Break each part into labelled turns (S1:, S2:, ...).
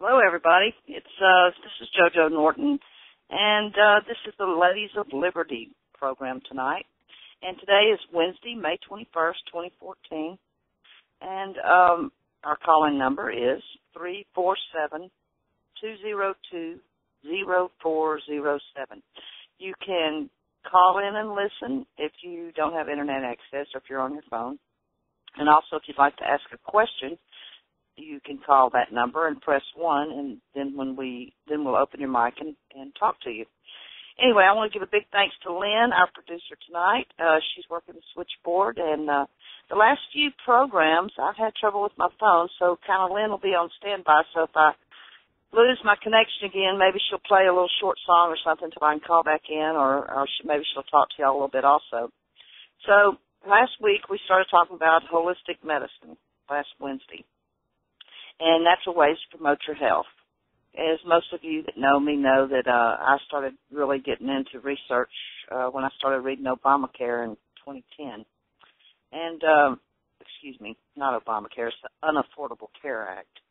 S1: Hello, everybody. This is JoJo Norton, and this is the Ladies of Liberty program tonight. And today is Wednesday, May 21st, 2014, and our call-in number is 347-202-0407. You can call in and listen if you don't have Internet access or if you're on your phone. And also, if you'd like to ask a question, you can call that number and press 1, and then we'll open your mic and talk to you. Anyway, I want to give a big thanks to Lynn, our producer tonight. She's working the switchboard, and the last few programs, I've had trouble with my phone, so kind of Lynn will be on standby. So if I lose my connection again, maybe she'll play a little short song or something until I can call back in, or maybe she'll talk to y'all a little bit also. So last week we started talking about holistic medicine last Wednesday, and natural ways to promote your health. As most of you that know me know that I started really getting into research when I started reading Obamacare in 2010. And, not Obamacare, it's the Unaffordable Care Act.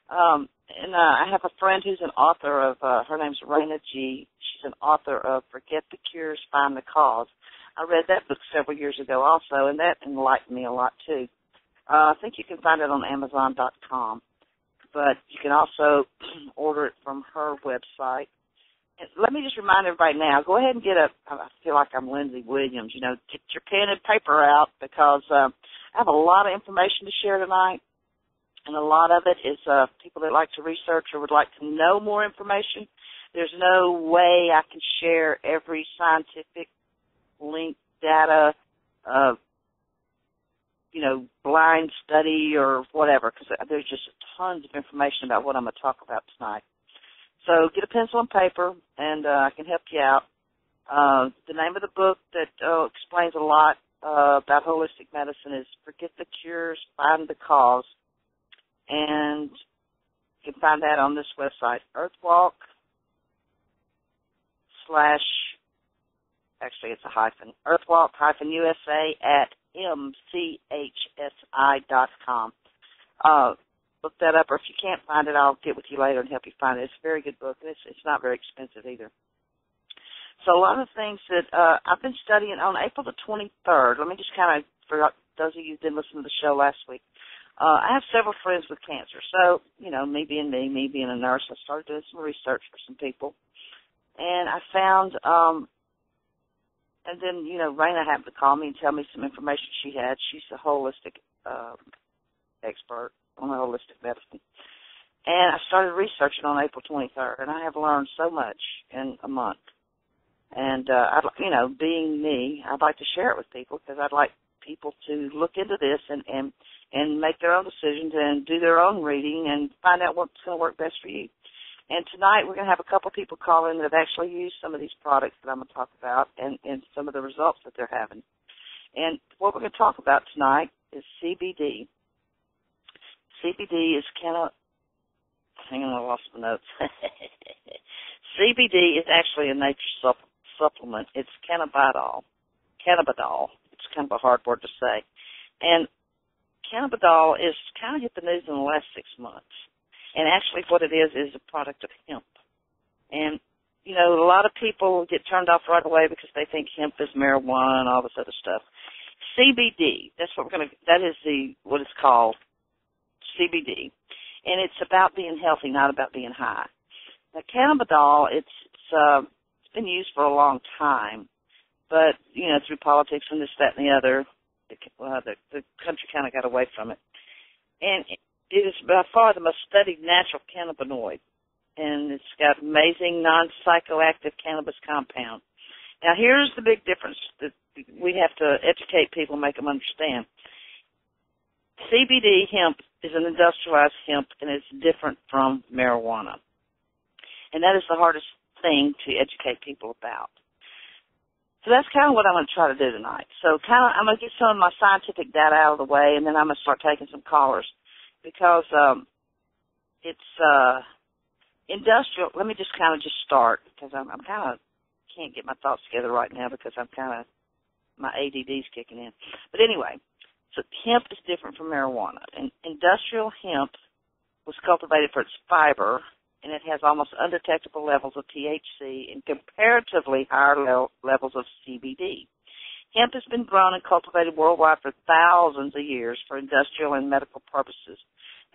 S1: And I have a friend who's an author of, her name's Raina G. She's an author of Forget the Cures, Find the Cause. I read that book several years ago also, and that enlightened me a lot too. I think you can find it on Amazon.com. But you can also order it from her website. And let me just remind everybody now, go ahead and I feel like I'm Lindsay Williams, get your pen and paper out because I have a lot of information to share tonight, and a lot of it is people that like to research or would like to know more information. There's no way I can share every scientific link, data, blind study or whatever, because there's just tons of information about what I'm going to talk about tonight. So get a pencil and paper, and I can help you out. The name of the book that explains a lot about holistic medicine is Forget the Cures, Find the Cause, and you can find that on this website, Earthwalk / actually it's a hyphen, Earthwalk-USA at mchsi.com. Look that up, or if you can't find it, I'll get with you later and help you find it. It's a very good book, and it's not very expensive either. So a lot of things that I've been studying on April the 23rd. Let me just kind of, for those of you who didn't listen to the show last week, I have several friends with cancer. So, me being a nurse, I started doing some research for some people. And I found, and then, Raina happened to call me and tell me some information she had. She's a holistic expert on holistic medicine. And I started researching on April 23rd, and I have learned so much in a month. And, being me, I'd like to share it with people because I'd like people to look into this and make their own decisions and do their own reading and find out what's going to work best for you. And tonight we're going to have a couple people call in that have actually used some of these products that I'm going to talk about and some of the results that they're having. And what we're going to talk about tonight is CBD. CBD is hang on, I lost my notes. CBD is actually a nature supplement. It's cannabidiol. It's kind of a hard word to say. And cannabidiol is kind of hit the news in the last 6 months. And actually what it is a product of hemp. And, a lot of people get turned off right away because they think hemp is marijuana and all this other stuff. CBD, that is what it's called, CBD. And it's about being healthy, not about being high. Now, cannabidiol, it's been used for a long time, but, through politics and this, that, and the other, the country kind of got away from it. And it is by far the most studied natural cannabinoid, and it's got amazing non-psychoactive cannabis compound. Now, here's the big difference that we have to educate people and make them understand. CBD hemp is an industrialized hemp, and it's different from marijuana. And that is the hardest thing to educate people about. So that's kind of what I'm going to try to do tonight. So I'm going to get some of my scientific data out of the way, and then I'm going to start taking some callers. Because it's industrial. Let me just start because I'm kind of can't get my thoughts together right now because my ADD's kicking in. But anyway, so hemp is different from marijuana. And industrial hemp was cultivated for its fiber, and it has almost undetectable levels of THC and comparatively higher levels of CBD. Hemp has been grown and cultivated worldwide for thousands of years for industrial and medical purposes,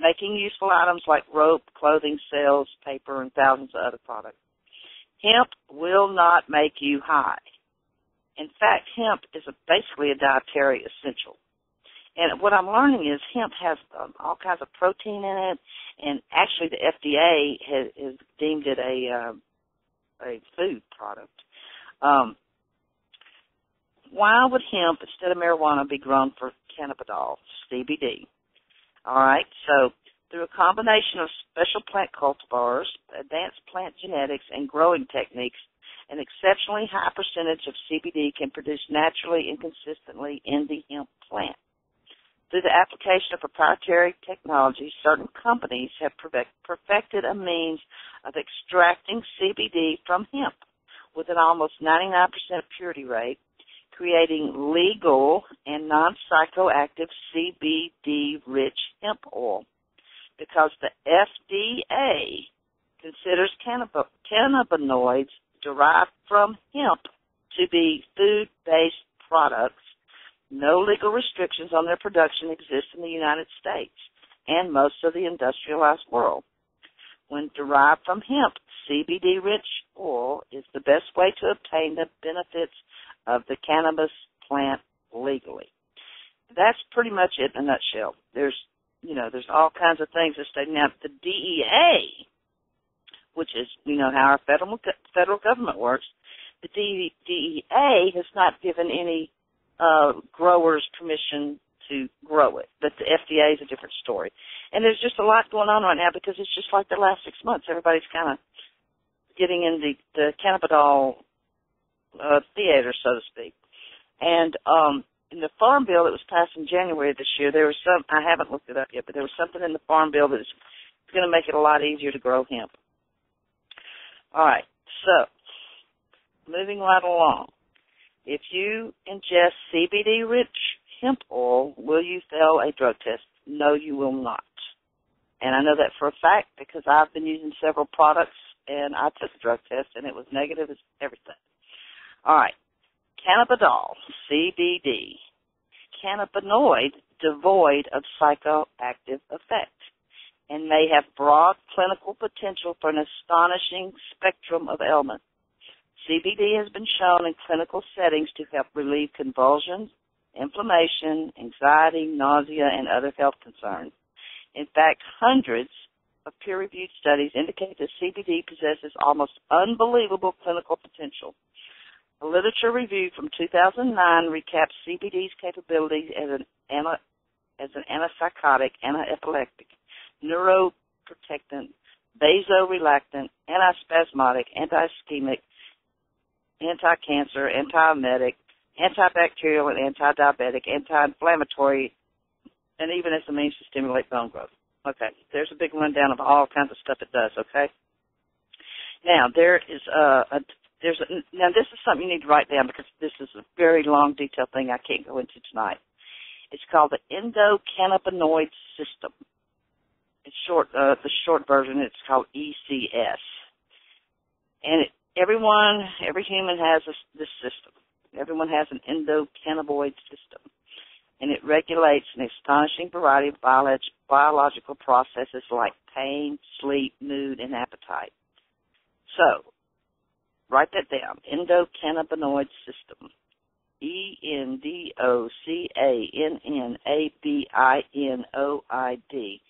S1: making useful items like rope, clothing, sails, paper, and thousands of other products. Hemp will not make you high. In fact, hemp is basically a dietary essential. And what I'm learning is hemp has all kinds of protein in it, and actually the FDA has deemed it a food product. Why would hemp instead of marijuana be grown for cannabidiol, CBD? All right, so through a combination of special plant cultivars, advanced plant genetics, and growing techniques, an exceptionally high percentage of CBD can produce naturally and consistently in the hemp plant. Through the application of proprietary technology, certain companies have perfected a means of extracting CBD from hemp with an almost 99% purity rate, creating legal and non-psychoactive CBD-rich hemp oil, because the FDA considers cannabinoids derived from hemp to be food-based products. No legal restrictions on their production exist in the United States and most of the industrialized world. When derived from hemp, CBD-rich oil is the best way to obtain the benefits of the cannabis plant legally. That's pretty much it in a nutshell. There's all kinds of things that state. Now, the DEA, which is, how our federal government works, the DEA has not given any growers permission to grow it, but the FDA is a different story. And there's just a lot going on right now because it's just like the last 6 months. Everybody's kind of getting in the cannabidiol theater, so to speak. And in the Farm Bill that was passed in January of this year, there was I haven't looked it up yet, but there was something in the Farm Bill that's going to make it a lot easier to grow hemp. All right, so moving right along. If you ingest CBD-rich hemp oil, will you fail a drug test? No, you will not. And I know that for a fact because I've been using several products, and I took a drug test, and it was negative as everything. All right, cannabidiol, CBD, cannabinoid devoid of psychoactive effect, and may have broad clinical potential for an astonishing spectrum of ailments. CBD has been shown in clinical settings to help relieve convulsions, inflammation, anxiety, nausea, and other health concerns. In fact, hundreds of peer-reviewed studies indicate that CBD possesses almost unbelievable clinical potential. A literature review from 2009 recaps CBD's capabilities as an antipsychotic, antiepileptic, neuroprotectant, vasorelactant, antispasmodic, anti-ischemic, anti-cancer, antiemetic, antibacterial, and anti-diabetic, anti-inflammatory, and even as a means to stimulate bone growth. Okay, there's a big rundown of all kinds of stuff it does, okay? Now, this is something you need to write down because this is a very long, detailed thing I can't go into tonight. It's called the endocannabinoid system. It's the short version, it's called ECS. And every human has this system. Everyone has an endocannabinoid system. And it regulates an astonishing variety of biological processes like pain, sleep, mood, and appetite. So, write that down, endocannabinoid system, endocannabinoid,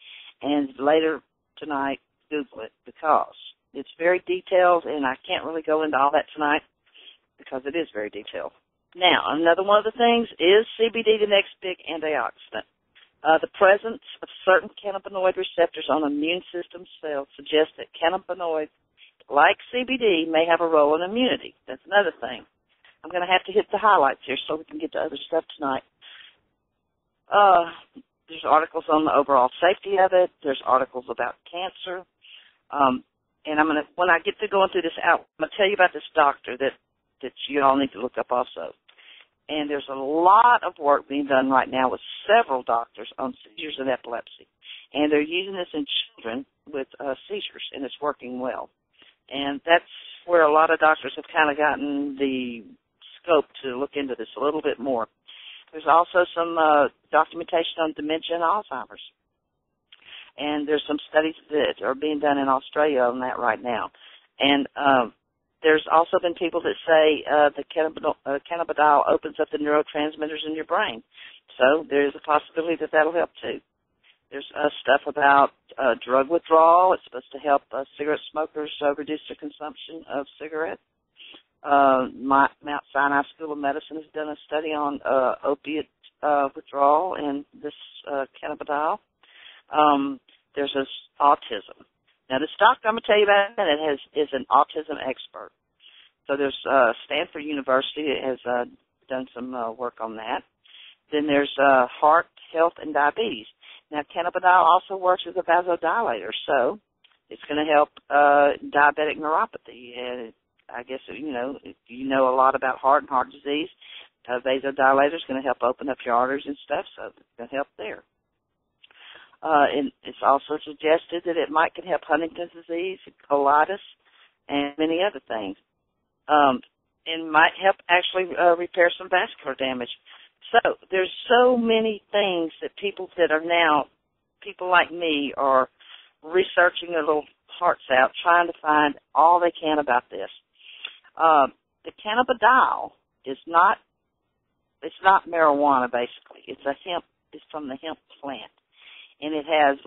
S1: and later tonight, Google it because it's very detailed, and I can't really go into all that tonight because it is very detailed. Now, another one of the things is CBD, the next big antioxidant. The presence of certain cannabinoid receptors on immune system cells suggests that cannabinoids, like CBD, may have a role in immunity. That's another thing. I'm going to have to hit the highlights here so we can get to other stuff tonight. There's articles on the overall safety of it. There's articles about cancer. And when I get to going through this out, I'm going to tell you about this doctor that you all need to look up also. And there's a lot of work being done right now with several doctors on seizures and epilepsy. And they're using this in children with seizures, and it's working well. And that's where a lot of doctors have kind of gotten the scope to look into this a little bit more. There's also some documentation on dementia and Alzheimer's. And there's some studies that are being done in Australia on that right now. And there's also been people that say the cannabidiol opens up the neurotransmitters in your brain. So there's a possibility that that'll help too. There's stuff about drug withdrawal. It's supposed to help cigarette smokers reduce their consumption of cigarettes. Mount Sinai School of Medicine has done a study on opiate withdrawal and this cannabidiol. There's this autism. Now, this doctor I'm going to tell you about in a minute is an autism expert. So there's Stanford University has done some work on that. Then there's heart health and diabetes. Now, cannabidiol also works as a vasodilator, so it's going to help diabetic neuropathy. And I guess, if you know a lot about heart and heart disease, vasodilator is going to help open up your arteries and stuff, so it's going to help there. And it's also suggested that it can help Huntington's disease, colitis, and many other things. And might help actually repair some vascular damage. So there's so many things that people like me, are researching their little hearts out, trying to find all they can about this. The cannabidiol it's not marijuana, basically. It's from the hemp plant. And it has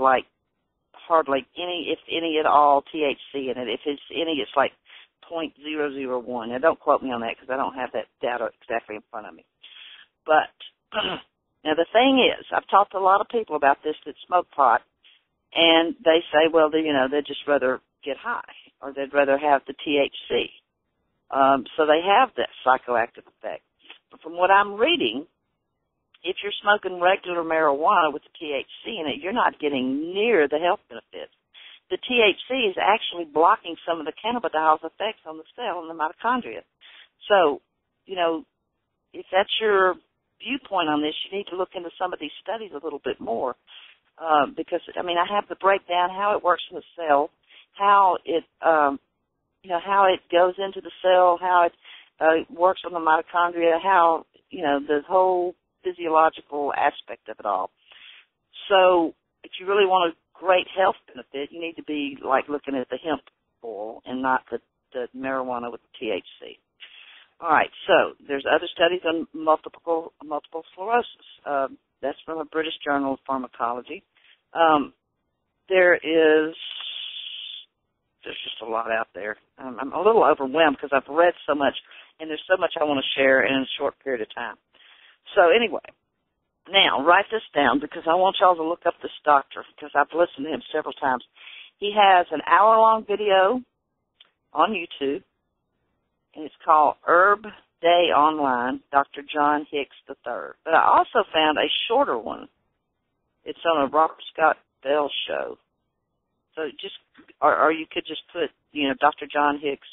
S1: hardly any, if any at all, THC in it. If it's any, it's like 0.001. Now, don't quote me on that because I don't have that data exactly in front of me. But now the thing is, I've talked to a lot of people about this that smoke pot, and they say, well, they'd just rather get high, or they'd rather have the THC. So they have that psychoactive effect. But from what I'm reading, if you're smoking regular marijuana with the THC in it, you're not getting near the health benefits. The THC is actually blocking some of the cannabidiol's effects on the cell and the mitochondria. So, if that's your viewpoint on this, you need to look into some of these studies a little bit more. Because, I have the breakdown, how it works in the cell, how it, how it goes into the cell, how it works on the mitochondria, how, the whole physiological aspect of it all. So if you really want a great health benefit, you need to be looking at the hemp oil and not the marijuana with the THC. All right, so there's other studies on multiple sclerosis. That's from a British Journal of Pharmacology. There's just a lot out there. I'm a little overwhelmed because I've read so much, and there's so much I want to share in a short period of time. So anyway, now write this down because I want y'all to look up this doctor because I've listened to him several times. He has an hour-long video on YouTube, and it's called Herb Day Online, Dr. John Hicks III. But I also found a shorter one. It's on a Robert Scott Bell show. So or you could just put, Dr. John Hicks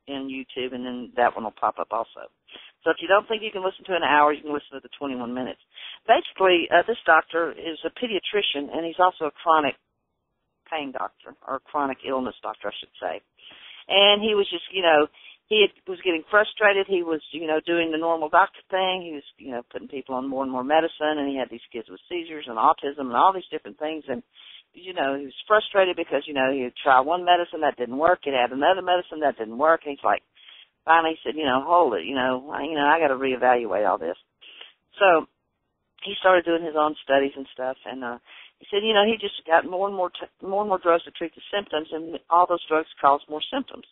S1: in YouTube, and then that one will pop up also. So if you don't think you can listen to an hour, you can listen to the 21 minutes. Basically, this doctor is a pediatrician, and he's also a chronic pain doctor, or chronic illness doctor, I should say. And he was just, he was getting frustrated. He was, doing the normal doctor thing. He was, putting people on more and more medicine, and he had these kids with seizures and autism and all these different things. And, he was frustrated because, he had tried one medicine that didn't work. He'd had another medicine that didn't work. And he's like, finally he said, hold it, I got to reevaluate all this. So he started doing his own studies and stuff, and he said, he just got more and more drugs to treat the symptoms, and all those drugs cause more symptoms.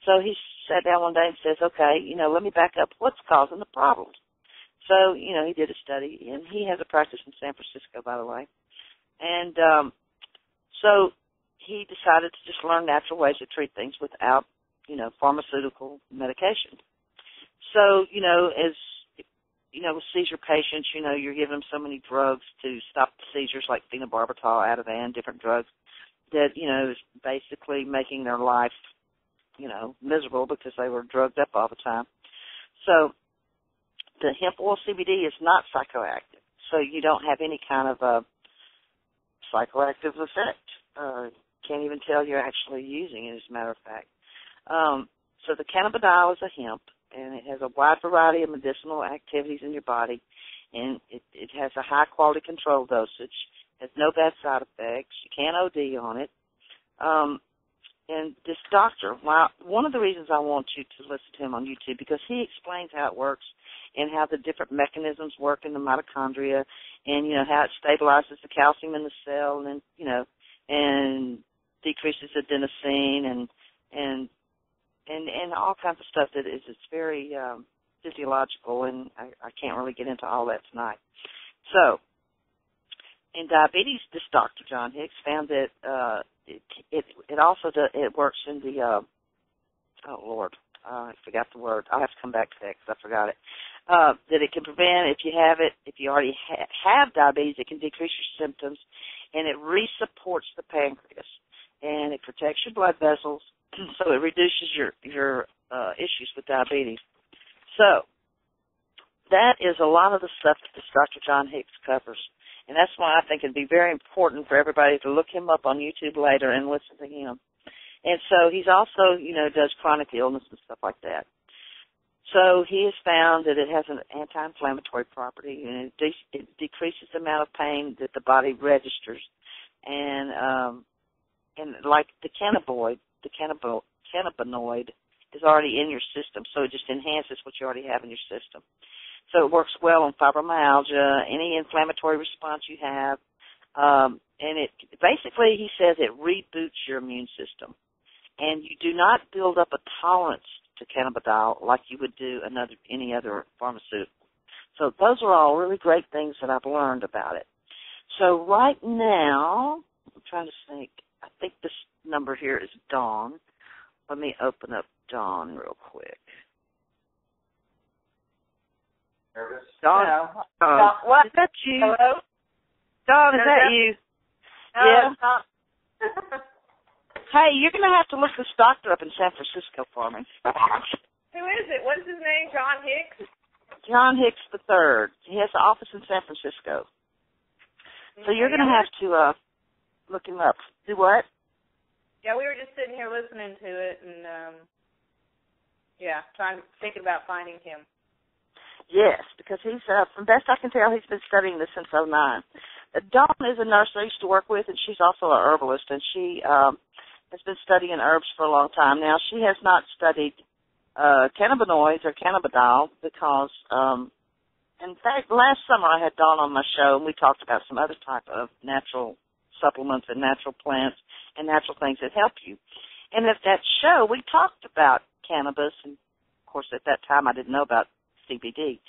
S1: So he sat down one day and says, okay, let me back up. What's causing the problems? So, he did a study, and he has a practice in San Francisco, by the way. And so he decided to just learn natural ways to treat things without, pharmaceutical medication. So, as, with seizure patients, you're giving them so many drugs to stop the seizures like phenobarbital, Ativan, different drugs that, is basically making their life, miserable because they were drugged up all the time. So the hemp oil CBD is not psychoactive, so you don't have any kind of a psychoactive effect. Can't even tell you're actually using it, as a matter of fact. So the cannabidiol is a hemp, and it has a wide variety of medicinal activities in your body, and it has a high-quality control dosage. Has no bad side effects. You can't OD on it. And this doctor, one of the reasons I want you to listen to him on YouTube, because he explains how it works and how the different mechanisms work in the mitochondria, and, you know, how it stabilizes the calcium in the cell, and, you know, and decreases adenosine and all kinds of stuff that it's very physiological, and I can't really get into all that tonight. So, in diabetes, this Dr. John Hicks found that it also it works in the I forgot the word. I'll have to come back to that because I forgot it. That it can prevent, if you have it, if you already have diabetes, it can decrease your symptoms, and it resupports the pancreas, and it protects your blood vessels, so it reduces your issues with diabetes. So that is a lot of the stuff that this Dr. John Hicks covers. And that's why I think it'd be very important for everybody to look him up on YouTube later and listen to him. And so he's also, you know, does chronic illness and stuff like that. So he has found that it has an anti-inflammatory property, and it decreases the amount of pain that the body registers. And like the cannabinoid is already in your system, so it just enhances what you already have in your system. So it works well on fibromyalgia, any inflammatory response you have. And it basically, he says, it reboots your immune system. And you do not build up a tolerance to cannabidiol like you would do any other pharmaceutical. So those are all really great things that I've learned about it. So right now, I'm trying to think. I think this number here is Dawn. Let me open up Dawn real quick.
S2: Nervous?
S1: Dawn,
S3: What?
S1: Is that you?
S3: Hello?
S1: Dawn, is that you?
S3: No,
S1: Yeah.
S3: it's not.
S1: Hey, you're going to have to look this doctor up in San Francisco for me.
S3: Who is it? What's his name? John Hicks?
S1: John Hicks III. He has an office in San Francisco. So you're going to have to look him up. Do what?
S3: Yeah, we were just sitting here listening to it and, thinking about finding him.
S1: Yes, because he's, from best I can tell, he's been studying this since '09. Dawn is a nurse I used to work with, and she's also an herbalist, and she has been studying herbs for a long time. Now, she has not studied cannabinoids or cannabidiol because, in fact, last summer I had Dawn on my show, and we talked about some other type of natural supplements and natural plants and natural things that help you. And at that show, we talked about cannabis, and, of course, at that time I didn't know about CBD.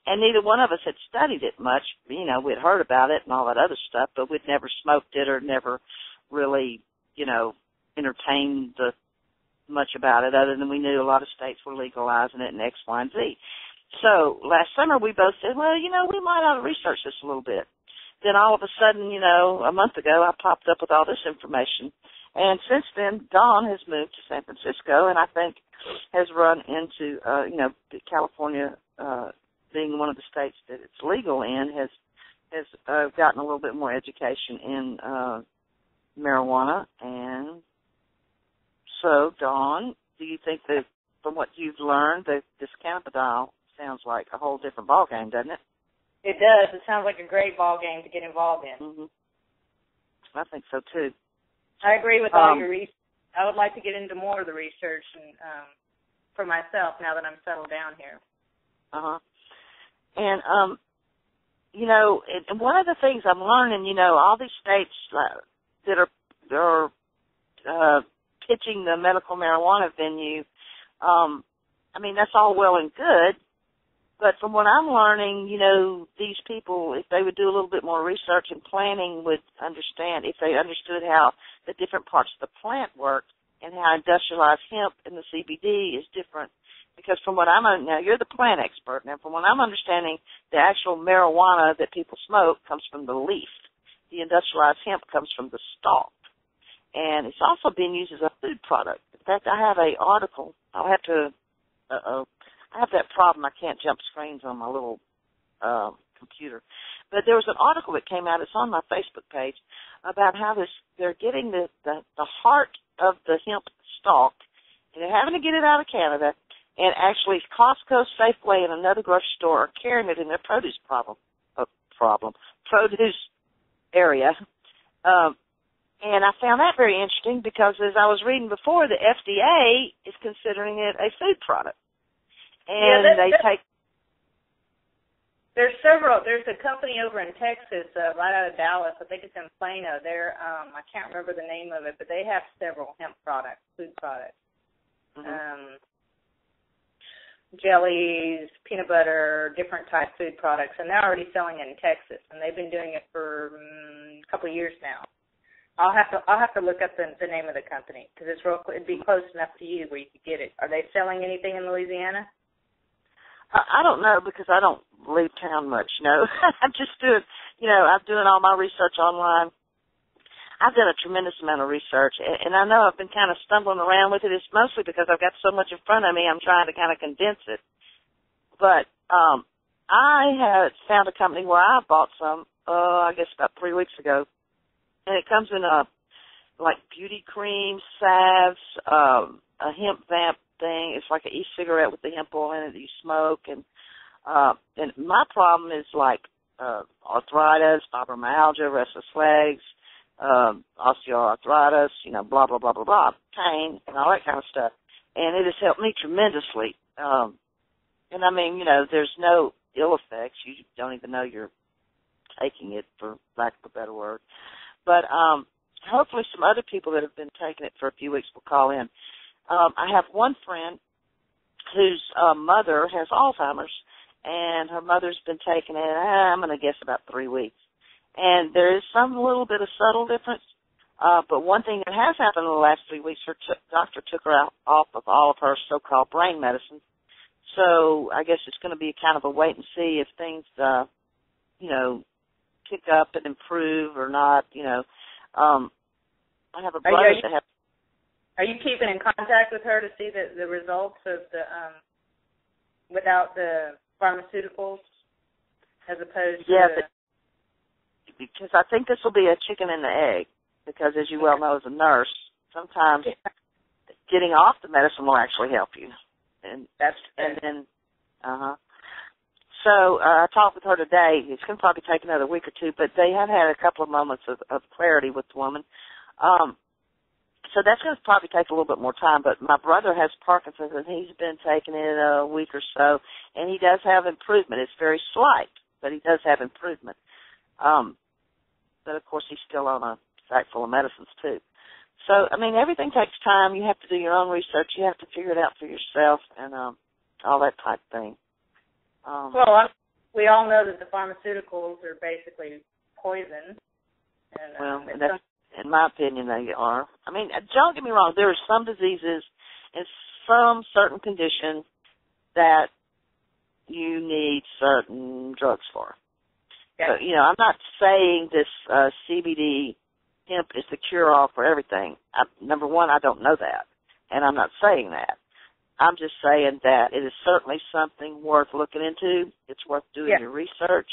S1: And neither one of us had studied it much. You know, we'd heard about it and all that other stuff, but we'd never smoked it or never really, you know, entertained much about it, other than we knew a lot of states were legalizing it and X, Y, and Z. So last summer we both said, well, you know, we might ought to research this a little bit. Then all of a sudden, you know, a month ago I popped up with all this information. And since then, Dawn has moved to San Francisco, and I think has run into, you know, California, being one of the states that it's legal in, has gotten a little bit more education in marijuana. And so, Dawn, do you think that from what you've learned that this cannabidiol sounds like a whole different ballgame, doesn't it?
S3: It does. It sounds like a great ball game to get involved in.
S1: Mm-hmm. I think so, too.
S3: I agree with all your research. I would like to get into more of the research and for myself now that I'm settled down here.
S1: And, you know, and one of the things I'm learning, you know, all these states that are pitching the medical marijuana venue, I mean, that's all well and good, but from what I'm learning, you know, these people, if they would do a little bit more research and planning, would understand, if they understood how the different parts of the plant work and how industrialized hemp and the CBD is different. Because from what now you're the plant expert, now from what I'm understanding, the actual marijuana that people smoke comes from the leaf. The industrialized hemp comes from the stalk. And it's also being used as a food product. In fact, I have an article. I'll have to I have that problem. I can't jump screens on my little computer. But there was an article that came out. It's on my Facebook page about how they're getting the heart of the hemp stalk, and they're having to get it out of Canada. And actually, Costco, Safeway, and another grocery store are carrying it in their produce produce area. And I found that very interesting because, as I was reading before, the FDA is considering it a food product. And
S3: There's several. There's a company over in Texas, right out of Dallas. I think it's in Plano. I can't remember the name of it, but they have several hemp products, food products. Mm-hmm. Jellies, peanut butter, different type food products, and they're already selling it in Texas, and they've been doing it for a couple of years now. I'll have to look up the name of the company because it'd be close enough to you where you could get it. Are they selling anything in Louisiana?
S1: I don't know because I don't leave town much. I'm just doing, I'm doing all my research online. I've done a tremendous amount of research, and I know I've been kind of stumbling around with it. It's mostly because I've got so much in front of me, I'm trying to kind of condense it. But I had found a company where I bought some, I guess about 3 weeks ago, and it comes in like beauty cream, salves, a hemp vamp thing. It's like an e-cigarette with the hemp oil in it that you smoke. And my problem is like arthritis, fibromyalgia, restless legs, osteoarthritis, blah, blah, blah, blah, blah, pain, and all that kind of stuff. And it has helped me tremendously. And I mean, there's no ill effects. You don't even know you're taking it, for lack of a better word. But hopefully some other people that have been taking it for a few weeks will call in. I have one friend whose mother has Alzheimer's, and her mother's been taking it, I'm going to guess about 3 weeks. And there is some little bit of subtle difference. But one thing that has happened in the last 3 weeks, her doctor took her off of all of her so-called brain medicine. So I guess it's going to be kind of a wait and see if things, pick up and improve or not. I have a brother that has.
S3: Are you keeping in contact with her to see the results of the without the pharmaceuticals as opposed to?
S1: Yeah, because I think this will be a chicken and the egg. Because as you well know, as a nurse, sometimes getting off the medicine will actually help you. So I talked with her today. It's going to probably take another week or two, but they have had a couple of moments of clarity with the woman. So that's going to probably take a little bit more time, but my brother has Parkinson's, and he's been taking it a week or so, and he does have improvement. It's very slight, but he does have improvement. But, of course, he's still on a sack full of medicines, too. So, I mean, everything takes time. You have to do your own research. You have to figure it out for yourself and all that type thing.
S3: We all know that the pharmaceuticals are basically poison. And
S1: that's, in my opinion, they are. I mean, don't get me wrong. There are some diseases and some certain conditions that you need certain drugs for. Yeah. So, I'm not saying this CBD hemp is the cure-all for everything. Number one, I don't know that, and I'm not saying that. I'm just saying that it is certainly something worth looking into. It's worth doing your research.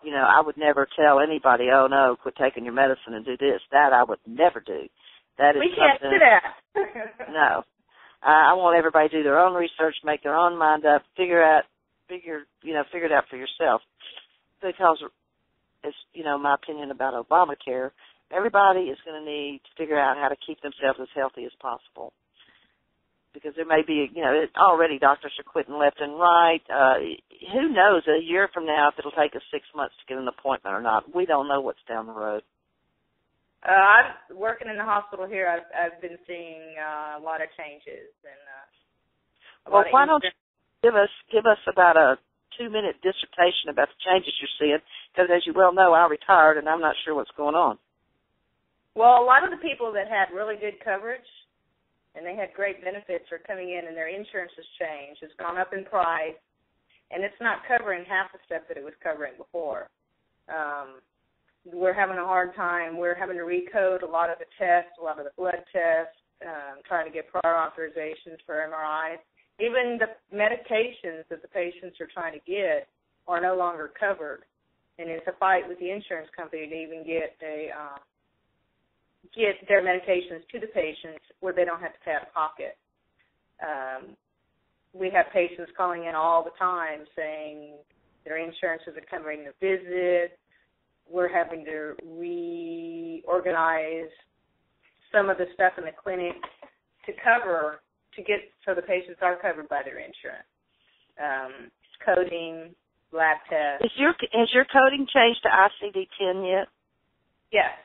S1: I would never tell anybody, oh, no, quit taking your medicine and do this. That I would never do. That is
S3: we can't do that.
S1: No. I want everybody to do their own research, make their own mind up, figure it out for yourself. Because, it's, my opinion about Obamacare, everybody is going to need to figure out how to keep themselves as healthy as possible. Because there may be, already doctors are quitting left and right. Who knows, a year from now, if it'll take us 6 months to get an appointment or not. We don't know what's down the road.
S3: I'm working in the hospital here. I've been seeing a lot of changes. And
S1: why don't you give us about a 2-minute dissertation about the changes you're seeing? Because as you well know, I retired, and I'm not sure what's going on.
S3: Well, a lot of the people that had really good coverage and they had great benefits are coming in, and their insurance has changed. It's gone up in price, and it's not covering half the stuff that it was covering before. We're having a hard time. We're having to recode a lot of the tests, a lot of the blood tests, trying to get prior authorizations for MRIs. even the medications that the patients are trying to get are no longer covered, and it's a fight with the insurance company to even get their medications to the patients where they don't have to pay out of pocket. We have patients calling in all the time saying their insurance isn't covering the visit. We're having to reorganize some of the stuff in the clinic to get so the patients are covered by their insurance. Coding, lab tests.
S1: Has your coding changed to ICD-10 yet?
S3: Yes.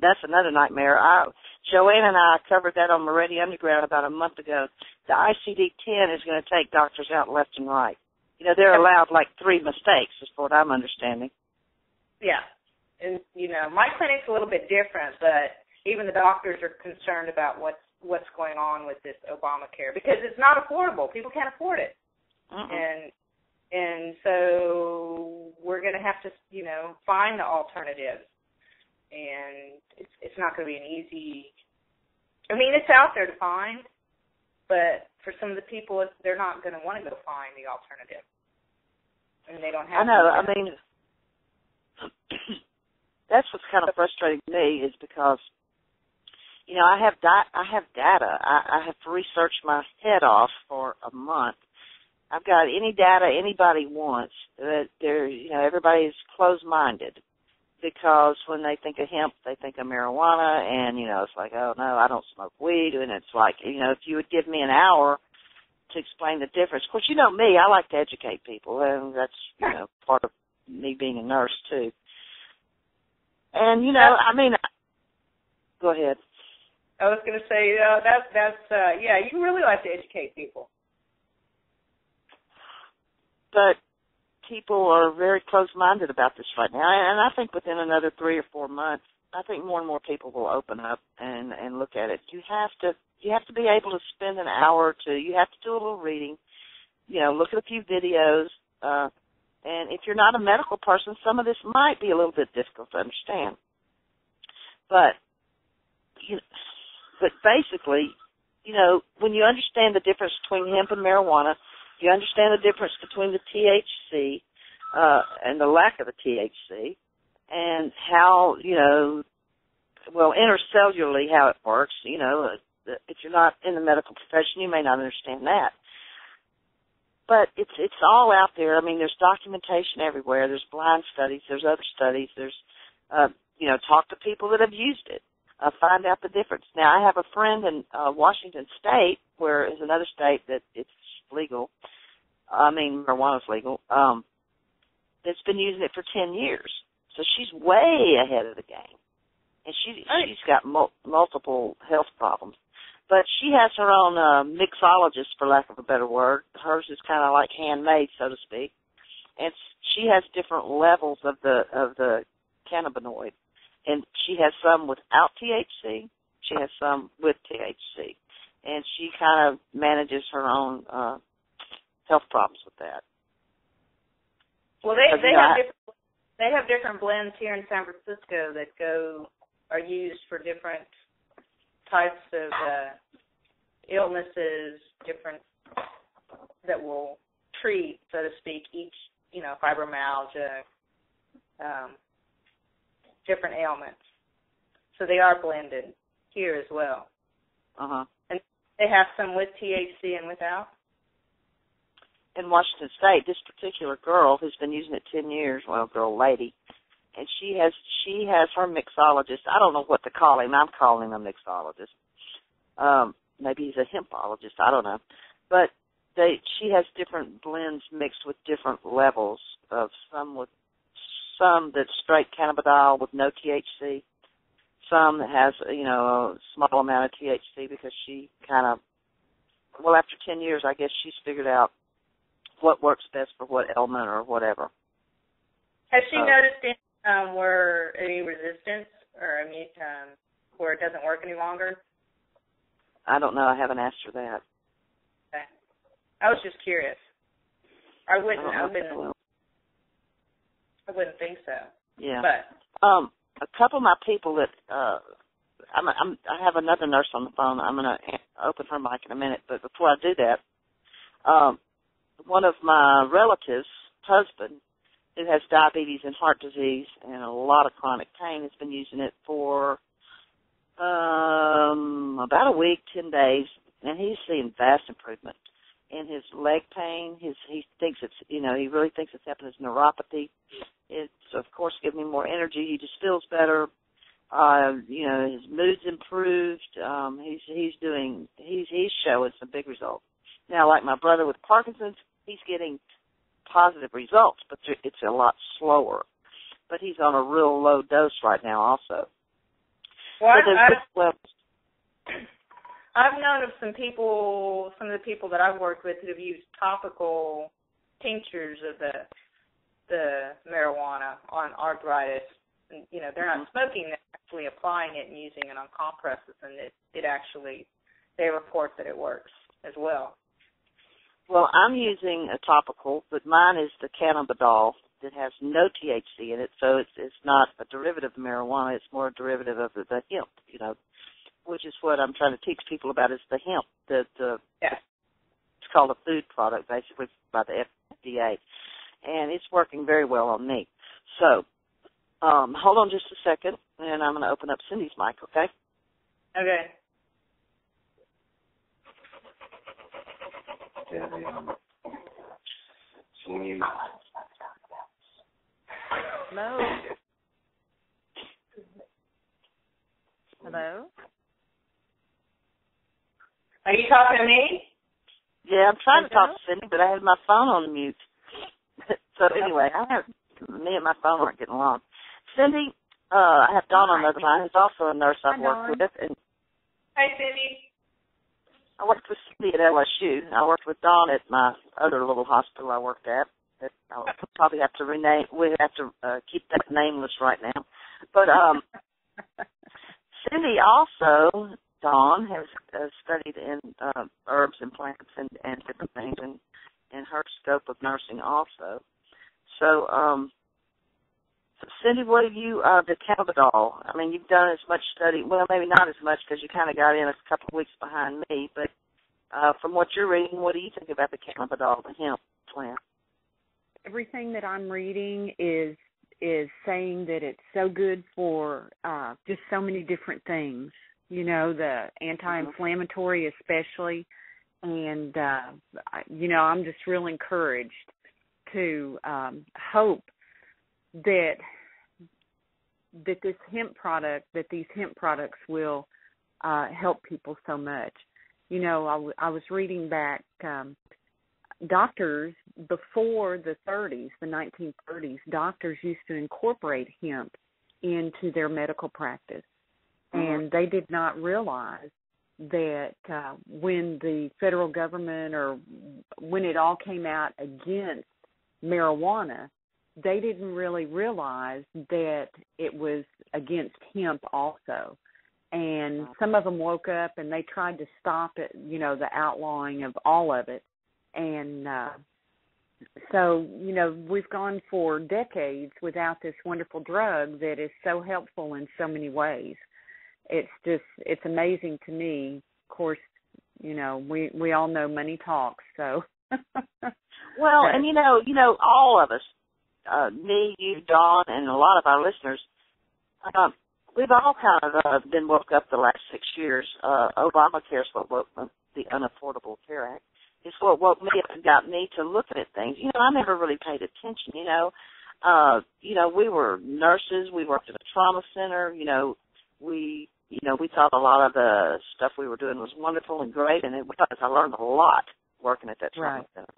S1: That's another nightmare. Joanne and I covered that on Meridian Underground about a month ago. The ICD-10 is going to take doctors out left and right. You know, they're allowed like 3 mistakes, is what I'm understanding.
S3: Yeah. And, you know, my clinic's a little bit different, but even the doctors are concerned about what's going on with this Obamacare because it's not affordable. People can't afford it. And so we're going to have to, you know, find the alternatives. And it's not going to be an easy, I mean, it's out there to find, but for some of the people, they're not going to want to go find the alternative. And they don't have
S1: I know. I mean, that's what's kind of frustrating to me is because, you know, I have data. I have researched my head off for a month. I've got any data anybody wants. That they're, you know, everybody's closed-minded because when they think of hemp, they think of marijuana, and, you know, it's like, oh, no, I don't smoke weed. And it's like, you know, if you would give me an hour to explain the difference. Of course, you know me, I like to educate people, and that's, you know, part of me being a nurse, too. And, you know, I mean, go ahead.
S3: I was going to say, yeah, you really like to educate people. But
S1: people are very close-minded about this right now, and I think within another 3 or 4 months, I think more and more people will open up and look at it. You have to be able to spend an hour or two. You have to do a little reading, you know, look at a few videos, and if you're not a medical person, some of this might be a little bit difficult to understand. But basically, you know, when you understand the difference between hemp and marijuana, you understand the difference between the THC and the lack of the THC and how, you know, well, intercellularly how it works. You know, if you're not in the medical profession, you may not understand that. But it's all out there. I mean, there's documentation everywhere. There's blind studies. There's other studies. There's, you know, talk to people that have used it. Find out the difference. Now, I have a friend in Washington State, where is another state that it's legal. I mean, marijuana's legal. That's been using it for 10 years. So she's way ahead of the game. And she's got multiple health problems. But she has her own mixologist, for lack of a better word. Hers is kind of like handmade, so to speak. And she has different levels of the cannabinoid. And she has some without THC. She has some with THC. And she kind of manages her own health problems with that.
S3: Well, they have different blends here in San Francisco that are used for different types of illnesses, different that will treat, so to speak, each, you know, fibromyalgia, different ailments. So they are blended here as well.
S1: Uh-huh.
S3: And they have some with THC and without?
S1: In Washington State, this particular girl who's been using it 10 years, lady, and she has her mixologist. I don't know what to call him. I'm calling him a mixologist. Maybe he's a hempologist. I don't know. But she has different blends mixed with different levels of some that's straight cannabidiol with no THC, some that has, you know, a small amount of THC because she kind of, after 10 years, I guess she's figured out what works best for what ailment or whatever.
S3: Has she noticed any resistance or where it doesn't work any longer?
S1: I don't know. I haven't asked her that.
S3: Okay. I was just curious. I wouldn't think so.
S1: Yeah.
S3: But
S1: a couple of my people that I have another nurse on the phone. I'm going to open her mic in a minute, but before I do that, One of my relatives' husband, who has diabetes and heart disease and a lot of chronic pain, has been using it for about a week, 10 days, and he's seeing vast improvement in his leg pain. He thinks it's, he really thinks it's helping his neuropathy. It's, of course, giving him more energy. He just feels better. His mood's improved. He's showing some big results. Now, like my brother with Parkinson's, he's getting positive results, but it's a lot slower. But he's on a real low dose right now also.
S3: Well, I've known of some of the people that I've worked with who have used topical tinctures of the marijuana on arthritis. And, they're not smoking, they're actually applying it and using it on compresses, and they report that it works as well.
S1: Well, I'm using a topical, but mine is the cannabidiol that has no THC in it, so it's not a derivative of marijuana. It's more a derivative of the hemp, which is what I'm trying to teach people about is the hemp.
S3: Yeah.
S1: It's called a food product, basically, by the FDA, and it's working very well on me. So hold on just a second, and I'm going to open up Cindy's mic, okay?
S3: Okay.
S4: Hello? Hello?
S3: Are you talking to me?
S1: Yeah, I'm trying to talk to Cindy, but I had my phone on mute. So anyway, me and my phone aren't getting along. Cindy, I have Dawn on the other line, who's also a nurse I've worked with. And
S3: Hi, Cindy.
S1: I worked with Cindy at LSU. I worked with Dawn at my other little hospital I worked at. I'll probably have to rename. We have to keep that nameless right now. But Cindy also, Dawn, has studied in herbs and plants and different things in her scope of nursing also. So, Cindy, what have you, the cannabidiol? I mean, you've done as much study, well, maybe not as much because you kind of got in a couple of weeks behind me, but from what you're reading, what do you think about the cannabidiol, the hemp plant?
S4: Everything that I'm reading is saying that it's so good for just so many different things, the anti-inflammatory especially, and, I'm just real encouraged to hope that these hemp products will help people so much. I was reading back doctors before the 1930s, doctors used to incorporate hemp into their medical practice. And they did not realize that when the federal government or when it all came out against marijuana, they didn't really realize that it was against hemp also. And some of them woke up and they tried to stop it, the outlawing of all of it. And so, we've gone for decades without this wonderful drug that is so helpful in so many ways. It's amazing to me. Of course, we all know money talks, so.
S1: Well, and all of us, me, you, Dawn, and a lot of our listeners, we've all kind of been woke up the last 6 years. Obamacare is what woke the Unaffordable Care Act. It's what woke me up and got me to looking at things. I never really paid attention, we were nurses. We worked at a trauma center. We thought a lot of the stuff we were doing was wonderful and great, and it was. I learned a lot working at that trauma center.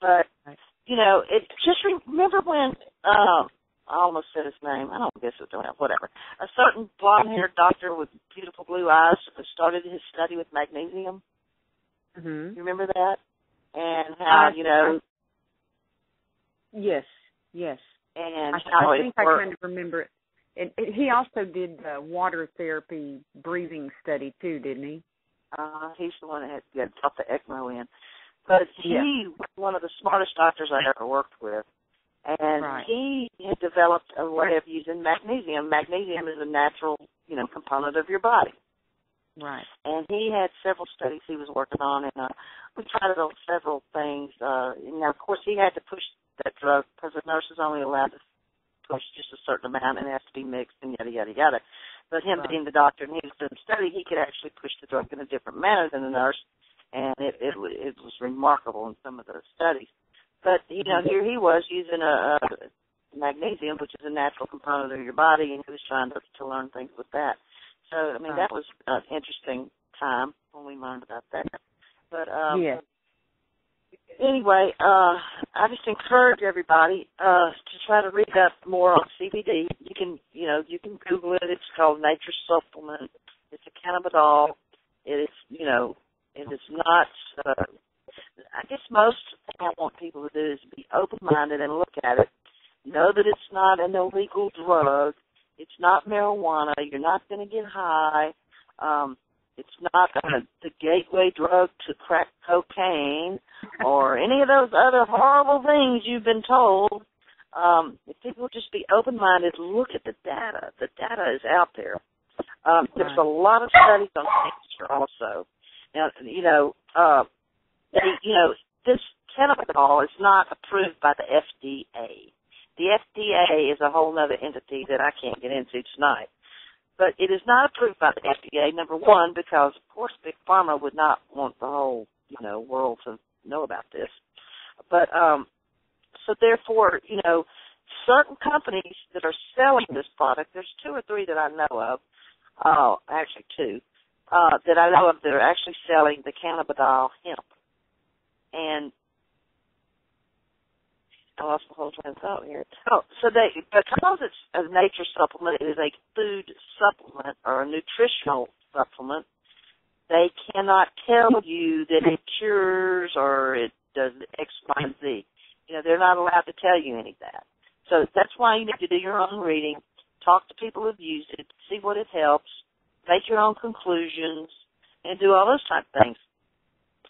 S1: But, it just remember when, I almost said his name. I don't guess it's whatever. A certain blonde-haired doctor with beautiful blue eyes started his study with magnesium.
S4: Mm-hmm.
S1: You remember that? And how,
S4: Yes.
S1: And
S4: I think I kind of remember it. He also did the water therapy breathing study, too, didn't he?
S1: He's the one that had brought the ECMO in. But he was one of the smartest doctors I ever worked with. And he had developed a way of using magnesium. Magnesium is a natural, component of your body.
S4: Right.
S1: And he had several studies he was working on, and we tried it on several things. Now, of course, he had to push that drug because the nurse is only allowed to push just a certain amount, and it has to be mixed, and yada, yada, yada. But him being the doctor and he was doing the study, he could actually push the drug in a different manner than the nurse, and it was remarkable in some of the studies. But, here he was using a magnesium, which is a natural component of your body, and he was trying to learn things with that. So, I mean, that was an interesting time when we learned about that. But
S4: yes.
S1: Anyway, I just encourage everybody to try to read up more on CBD. You can Google it. It's called Nature's Supplement. It's a cannabidol. It is, it is not. I guess most thing I want people to do is be open-minded and look at it. Know that it's not an illegal drug. It's not marijuana. You're not going to get high. It's not the gateway drug to crack cocaine or any of those other horrible things you've been told. If people just be open-minded, look at the data. The data is out there. There's a lot of studies on cancer also. Now, this cannabidol is not approved by the FDA. The FDA is a whole other entity that I can't get into tonight. But it is not approved by the FDA, number one, because, of course, Big Pharma would not want the whole, world to know about this. But, so therefore, certain companies that are selling this product, there's 2 or 3 that I know of, actually 2, that I know of that are actually selling the cannabidol hemp. And I lost my whole train of thought here. Because it's a nature supplement, it is a food supplement or a nutritional supplement, they cannot tell you that it cures or it does X, Y, and Z. They're not allowed to tell you any of that. So that's why you need to do your own reading, talk to people who've used it, see what it helps, make your own conclusions, and do all those type of things.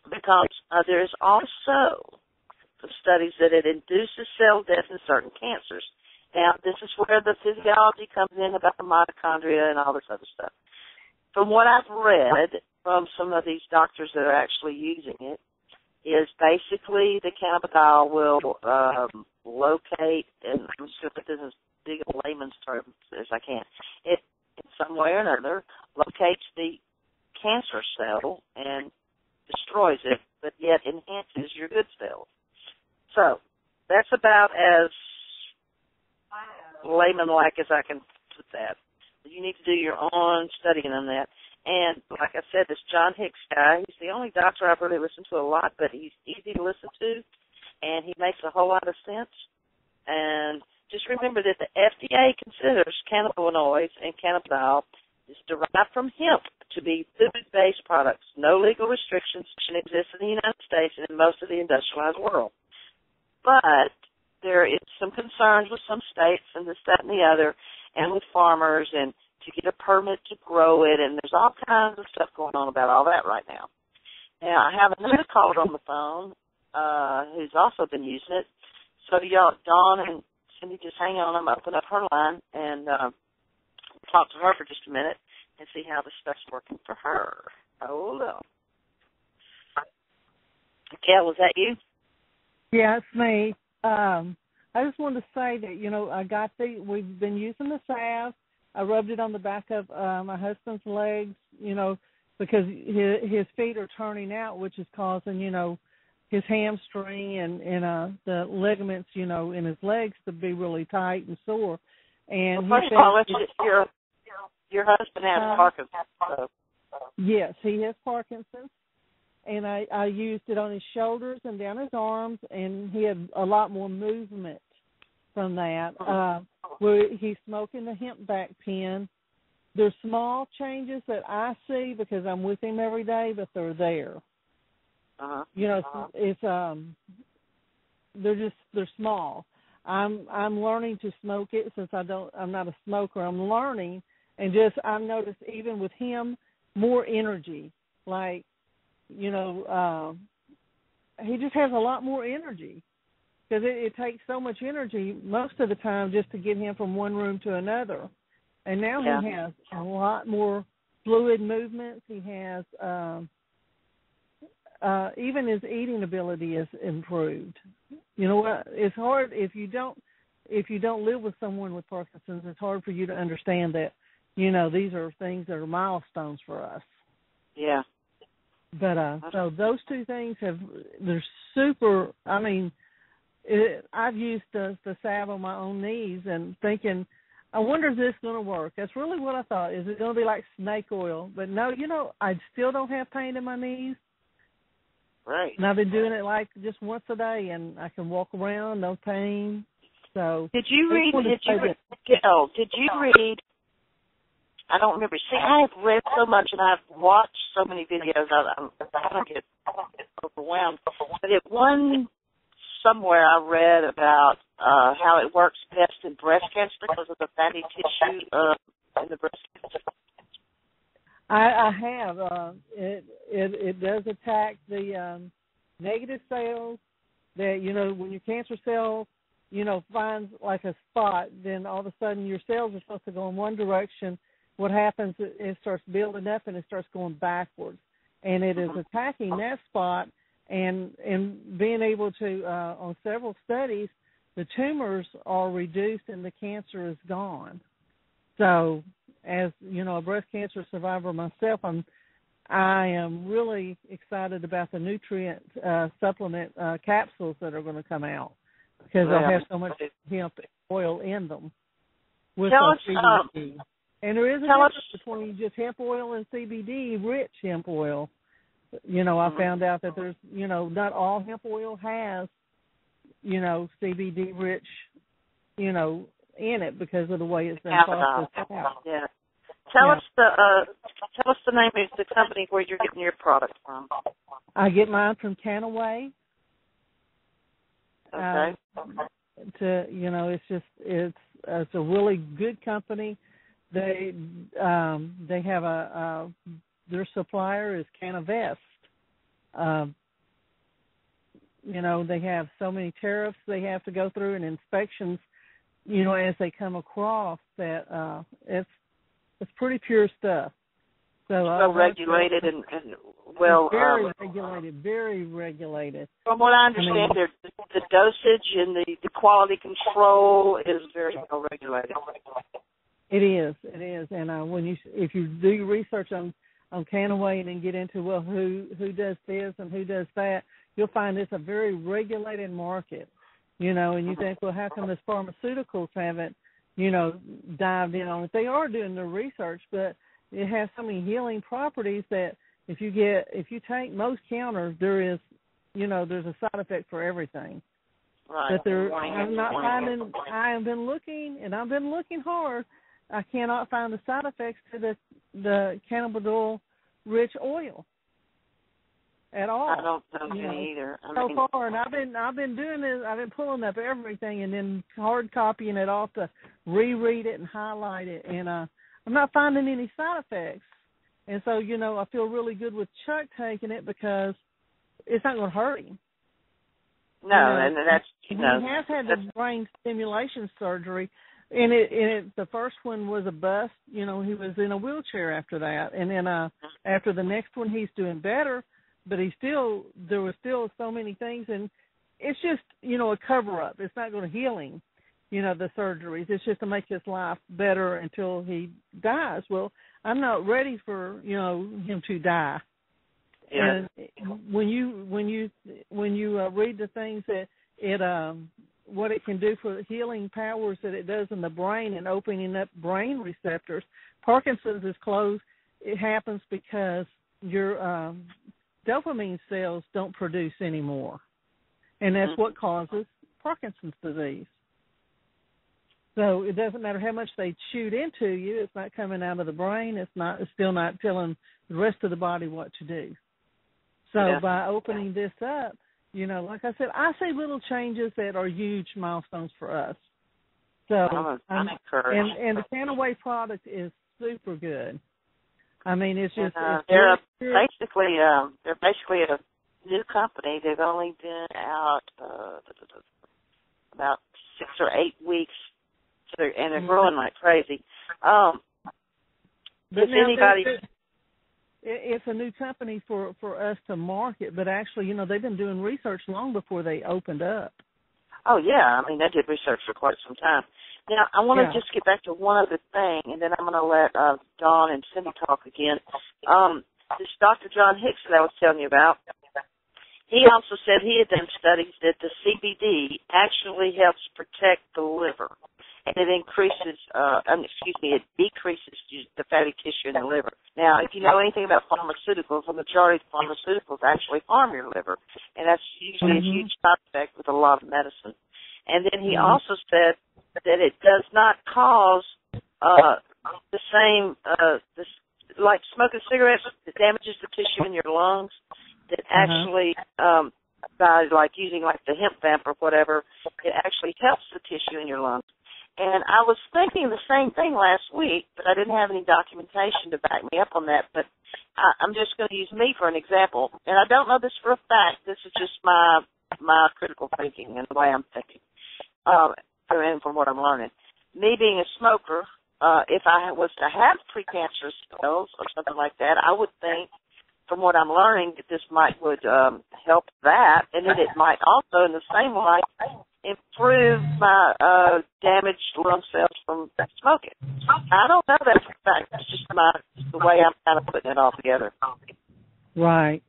S1: Because there's also studies that it induces cell death in certain cancers. Now, this is where the physiology comes in about the mitochondria and all this other stuff. From what I've read from some of these doctors that are actually using it, is basically the cannabidol will locate, and I'm just going to put this as big a layman's term as I can, it in some way or another locates the cancer cell and destroys it, but yet enhances your good cells. So that's about as layman-like as I can put that. You need to do your own studying on that. And like I said, this John Hicks guy, he's the only doctor I've really listened to a lot, but he's easy to listen to, and he makes a whole lot of sense. And just remember that the FDA considers cannabinoids and cannabidol is derived from hemp to be food-based products. No legal restrictions exist in the United States and in most of the industrialized world. But there is some concerns with some states and this, that, and the other, and with farmers and to get a permit to grow it, and there's all kinds of stuff going on about all that right now. Now, I have another caller on the phone who's also been using it. So y'all, Dawn and Cindy, just hang on. I'm going to open up her line and talk to her for just a minute and see how this stuff's working for her. Hold on. Kel, was that you?
S5: Yeah, it's me. I just wanted to say that, we've been using the salve. I rubbed it on the back of my husband's legs, because his feet are turning out, which is causing, his hamstring and the ligaments, in his legs to be really tight and sore. And
S1: well, first of all, your husband has Parkinson's. So.
S5: Yes, he has Parkinson's. And I used it on his shoulders and down his arms, and he had a lot more movement from that. He's smoking the hemp back pen. There's small changes that I see because I'm with him every day, but they're there. It's they're small. I'm learning to smoke it since I'm not a smoker. I'm learning, and I've noticed even with him more energy, like. He just has a lot more energy because it takes so much energy most of the time just to get him from one room to another. And now he has a lot more fluid movements. He has even his eating ability is improved. You know what? It's hard if you don't live with someone with Parkinson's. It's hard for you to understand that. You know, these are things that are milestones for us.
S1: Yeah.
S5: But so those two things they're super. I mean, I've used the salve on my own knees and thinking, I wonder if this is going to work. That's really what I thought. Is it going to be like snake oil? But no, you know, I still don't have pain in my knees.
S1: Right.
S5: And I've been doing it like just once a day, and I can walk around, no pain. So
S1: Did you read? I don't remember. See, I have read so much and I've watched so many videos. I don't get overwhelmed. But at one somewhere I read about how it works best in breast cancer because of the fatty tissue in the breast cancer.
S5: I have. It does attack the negative cells that, you know, when your cancer cell, you know, finds like a spot, then all of a sudden your cells are supposed to go in one direction. What happens is it starts building up and it starts going backwards. And it is attacking that spot and being able to, on several studies, the tumors are reduced and the cancer is gone. So, as you know, a breast cancer survivor myself, I am really excited about the nutrient supplement capsules that are going to come out because they'll have so much hemp oil in them. With CBD. And there is a difference between just hemp oil and CBD-rich hemp oil. You know, I found out that there's, you know, not all hemp oil has, you know, CBD-rich, you know, in it because of the way it's been processed out.
S1: Yeah. Tell us the name of the company where you're getting your product from.
S5: I get mine from Canaway.
S1: Okay.
S5: You know, it's a really good company. They have their supplier is Canavest. You know, they have so many tariffs they have to go through and inspections, you know, as they come across that it's pretty pure stuff. So
S1: well regulated and well
S5: very regulated.
S1: From what I understand, the dosage and the quality control is very well regulated.
S5: It is, and if you do your research on Canaway and then get into who does this and who does that, you'll find it's a very regulated market, you know. And you think, well, how come the pharmaceuticals haven't, you know, dived in on it? They are doing their research, but it has so many healing properties that if you take most counters, there is, you know, there's a side effect for everything.
S1: Right.
S5: But I'm not finding. I have been looking, and I've been looking hard. I cannot find the side effects to the cannabidiol-rich oil at all.
S1: I don't think either.
S5: So far, and I've been doing this. I've been pulling up everything and then hard copying it off to reread it and highlight it, and I'm not finding any side effects. And so, you know, I feel really good with Chuck taking it because it's not going to hurt him.
S1: No, and that's, you know.
S5: He has had the brain stimulation surgery. And the first one was a bust. You know, he was in a wheelchair after that. And then after the next one, he's doing better. But there were still so many things. And it's just, you know, a cover-up. It's not going to heal him, you know, the surgeries. It's just to make his life better until he dies. Well, I'm not ready for, you know, him to die.
S1: Yeah.
S5: And when you read the things that what it can do for the healing powers that it does in the brain and opening up brain receptors. Parkinson's is closed. It happens because your dopamine cells don't produce anymore. And that's what causes Parkinson's disease. So it doesn't matter how much they shoot into you. It's not coming out of the brain. It's still not telling the rest of the body what to do. So by opening this up, you know, like I said, I see little changes that are huge milestones for us. So
S1: I'm encouraged.
S5: And the Canaway product is super good. I mean, it's just
S1: they're basically a new company. They've only been out about 6 or 8 weeks, so they're growing like crazy. If anybody
S5: it's a new company for us to market, but actually, they've been doing research long before they opened up.
S1: Oh, yeah. I mean, they did research for quite some time. Now, I want to just get back to one other thing, and then I'm going to let Dawn and Cindy talk again. This Dr. John Hicks that I was telling you about, he also said he had done studies that the CBD actually helps protect the liver, and it it decreases the fatty tissue in the liver. Now, if you know anything about pharmaceuticals, the majority of pharmaceuticals actually harm your liver, and that's usually a huge side effect with a lot of medicine. And then he also said that it does not cause the same, like smoking cigarettes, it damages the tissue in your lungs, that actually, by like using like the hemp vamp or whatever, it actually helps the tissue in your lungs. And I was thinking the same thing last week, but I didn't have any documentation to back me up on that. But I'm just going to use me for an example. And I don't know this for a fact. This is just my critical thinking and the way I'm thinking, and from what I'm learning. Me being a smoker, if I was to have precancerous cells or something like that, I would think, from what I'm learning, that this would help that, and then it might also, in the same way, improve my damaged lung cells from smoking. I don't know that for a fact. It's just the way I'm kind of putting it all together.
S5: Right.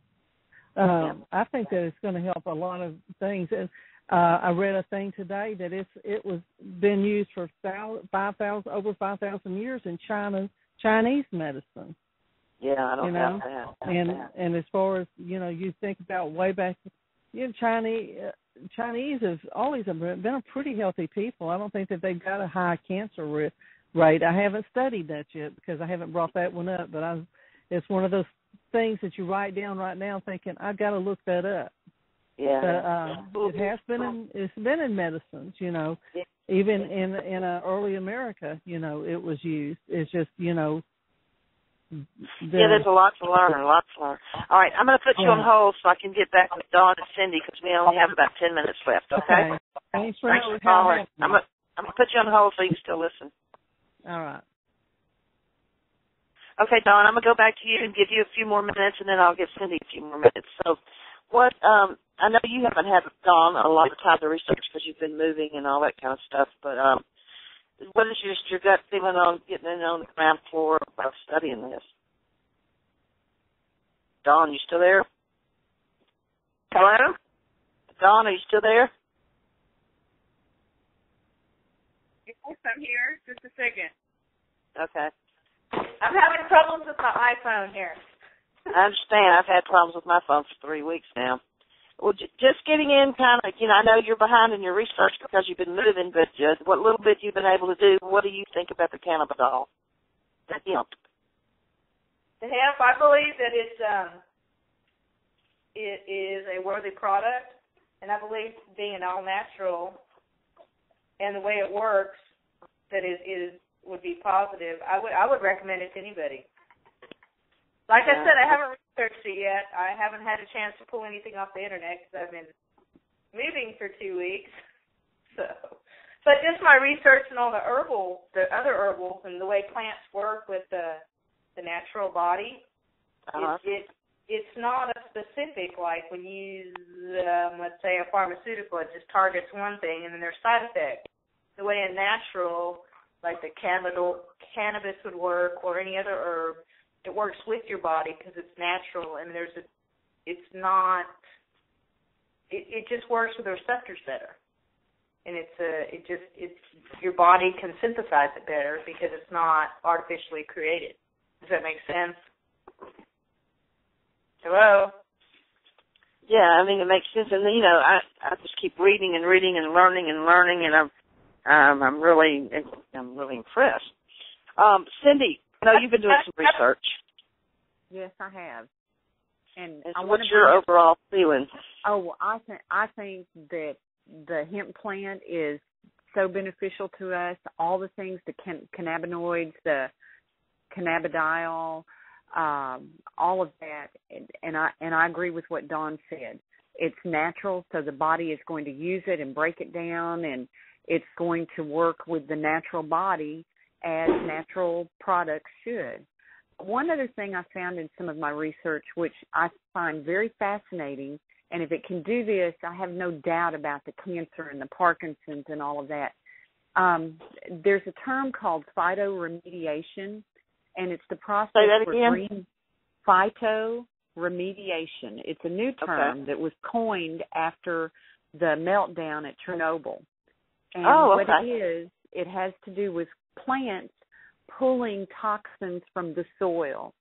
S5: I think that it's going to help a lot of things. And I read a thing today that it was been used for over 5,000 years in Chinese medicine.
S1: Yeah, I don't know that.
S5: And as far as you think about way back, Chinese have always been a pretty healthy people. I don't think that they've got a high cancer rate. I haven't studied that yet because I haven't brought that one up. But it's one of those things that you write down right now, thinking I've got to look that up.
S1: Yeah.
S5: But it's been in medicines. Even in early America, it was used. It's just
S1: there's a lot to learn, All right, I'm going to put you on hold so I can get back with Dawn and Cindy because we only have about 10 minutes left, okay?
S5: Thanks for
S1: calling. I'm going to put you on hold so you can still listen.
S5: All right.
S1: Okay, Dawn, I'm going to go back to you and give you a few more minutes, and then I'll give Cindy a few more minutes. So I know you haven't had, Dawn, a lot of time to research because you've been moving and all that kind of stuff, but what is your gut feeling on getting in on the ground floor about studying this? Dawn, you still there? Hello? Dawn, are you still there?
S3: Yes, I'm here. Just a second.
S1: Okay.
S3: I'm having problems with my iPhone here.
S1: I understand. I've had problems with my phone for 3 weeks now. Well, just getting in kind of, I know you're behind in your research because you've been moving, but what little bit you've been able to do, what do you think about the cannabidiol? The hemp.
S3: The hemp, I believe that it is a worthy product, and I believe being all natural and the way it works, that it would be positive. I would recommend it to anybody. Like I said, I haven't researched it yet. I haven't had a chance to pull anything off the internet because I've been moving for 2 weeks. But just my research and all the other herbals, and the way plants work with the natural body, it's not a specific, like when you use, let's say, a pharmaceutical, it just targets one thing, and then there's side effects. The way a natural, like the cannabis would work, or any other herb, it works with your body because it's natural, and it just works with the receptors better, and it's your body can synthesize it better because it's not artificially created. Does that make sense? Hello?
S1: Yeah, it makes sense, and I just keep reading and reading and learning, and I'm really impressed. Cindy, I know you've been doing some research.
S4: Yes, I have. And
S1: what's your overall feeling?
S4: Oh, I think that the hemp plant is so beneficial to us. All the things, the cannabinoids, the cannabidiol, all of that, and I agree with what Dawn said. It's natural, so the body is going to use it and break it down, and it's going to work with the natural body as natural products should. one other thing I found in some of my research, which I find very fascinating, and if it can do this, I have no doubt about the cancer and the Parkinson's and all of that. There's a term called phytoremediation, and it's the process
S1: for
S4: green phytoremediation. It's a new term that was coined after the meltdown at Chernobyl. And what it is, it has to do with plants pulling toxins from the soil.